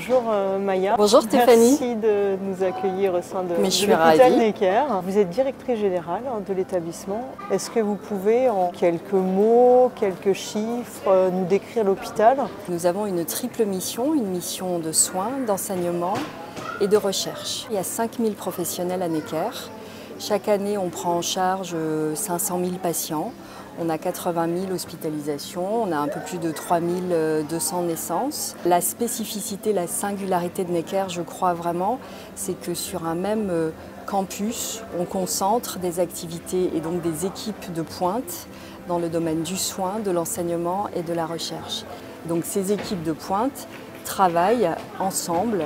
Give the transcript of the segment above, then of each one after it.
Bonjour Maya. Bonjour Stéphanie. Merci de nous accueillir au sein de l'hôpital Necker. Vous êtes directrice générale de l'établissement. Est-ce que vous pouvez en quelques mots, quelques chiffres nous décrire l'hôpital? Nous avons une triple mission, une mission de soins, d'enseignement et de recherche. Il y a 5000 professionnels à Necker. Chaque année, on prend en charge 500 000 patients. On a 80 000 hospitalisations, on a un peu plus de 3200 naissances. La spécificité, la singularité de Necker, je crois vraiment, c'est que sur un même campus, on concentre des activités et donc des équipes de pointe dans le domaine du soin, de l'enseignement et de la recherche. Donc ces équipes de pointe travaillent ensemble,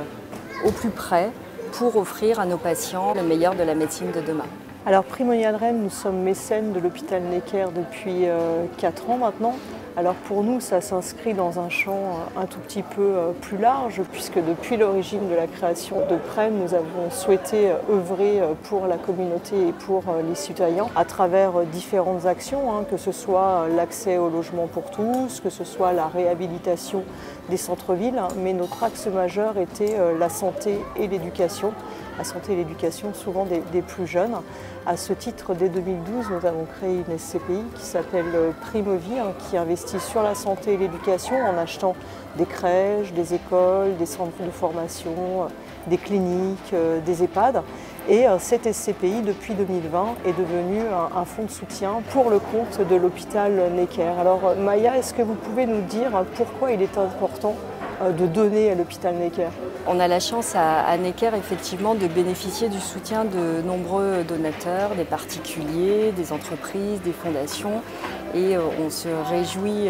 au plus près, pour offrir à nos patients le meilleur de la médecine de demain. Alors Primonial Rennes, nous sommes mécènes de l'hôpital Necker depuis 4 ans maintenant. Alors pour nous, ça s'inscrit dans un champ un tout petit peu plus large, puisque depuis l'origine de la création de PREM, nous avons souhaité œuvrer pour la communauté et pour les citoyens à travers différentes actions, que ce soit l'accès au logement pour tous, que ce soit la réhabilitation des centres-villes, mais notre axe majeur était la santé et l'éducation. La santé et l'éducation, souvent des plus jeunes. À ce titre, dès 2012, nous avons créé une SCPI qui s'appelle Primovie, qui investit sur la santé et l'éducation en achetant des crèches, des écoles, des centres de formation, des cliniques, des EHPAD. Et cette SCPI, depuis 2020, est devenue un fonds de soutien pour le compte de l'hôpital Necker. Alors Maya, est-ce que vous pouvez nous dire pourquoi il est important de donner à l'hôpital Necker? On a la chance à Necker effectivement de bénéficier du soutien de nombreux donateurs, des particuliers, des entreprises, des fondations, et on se réjouit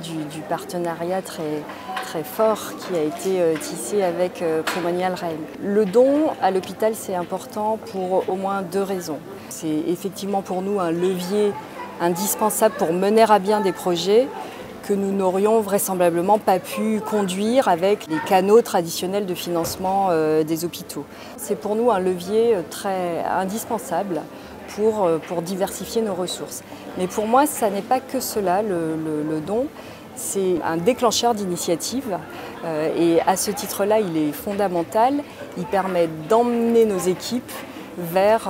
du partenariat très fort qui a été tissé avec Primonial Rennes. Le don à l'hôpital, c'est important pour au moins 2 raisons. C'est effectivement pour nous un levier indispensable pour mener à bien des projets que nous n'aurions vraisemblablement pas pu conduire avec les canaux traditionnels de financement des hôpitaux. C'est pour nous un levier très indispensable pour diversifier nos ressources. Mais pour moi, ça n'est pas que cela, le don. C'est un déclencheur d'initiative et à ce titre-là, il est fondamental. Il permet d'emmener nos équipes vers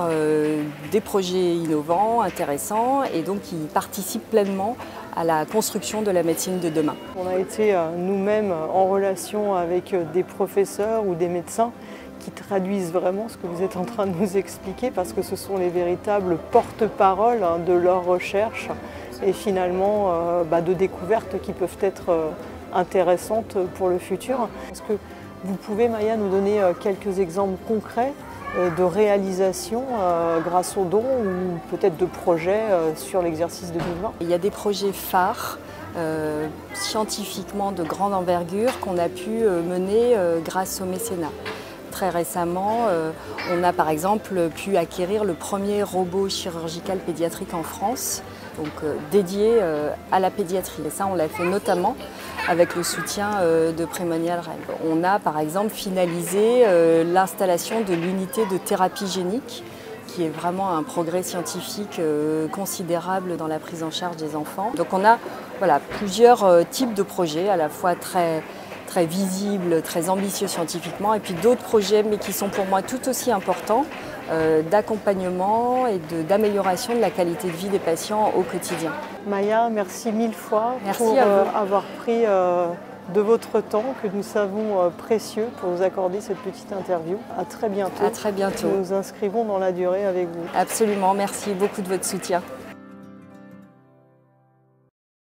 des projets innovants, intéressants, et donc qui participent pleinement à la construction de la médecine de demain. On a été nous-mêmes en relation avec des professeurs ou des médecins qui traduisent vraiment ce que vous êtes en train de nous expliquer, parce que ce sont les véritables porte-parole de leur recherche et finalement de découvertes qui peuvent être intéressantes pour le futur. Est-ce que vous pouvez, Maya, nous donner quelques exemples concrets de réalisation grâce aux dons ou peut-être de projets sur l'exercice 2020? Il y a des projets phares scientifiquement de grande envergure qu'on a pu mener grâce au mécénat. Très récemment, on a par exemple pu acquérir le premier robot chirurgical pédiatrique en France, donc dédié à la pédiatrie. Et ça, on l'a fait notamment avec le soutien de Primonial Rennes. On a par exemple finalisé l'installation de l'unité de thérapie génique, qui est vraiment un progrès scientifique considérable dans la prise en charge des enfants. Donc on a plusieurs types de projets, à la fois très visibles, très ambitieux scientifiquement, et puis d'autres projets, mais qui sont pour moi tout aussi importants, d'accompagnement et d'amélioration de la qualité de vie des patients au quotidien. Maya, merci 1000 fois pour avoir pris de votre temps, que nous savons précieux, pour nous accorder cette petite interview. À très bientôt. À très bientôt. Nous nous inscrivons dans la durée avec vous. Absolument, merci beaucoup de votre soutien.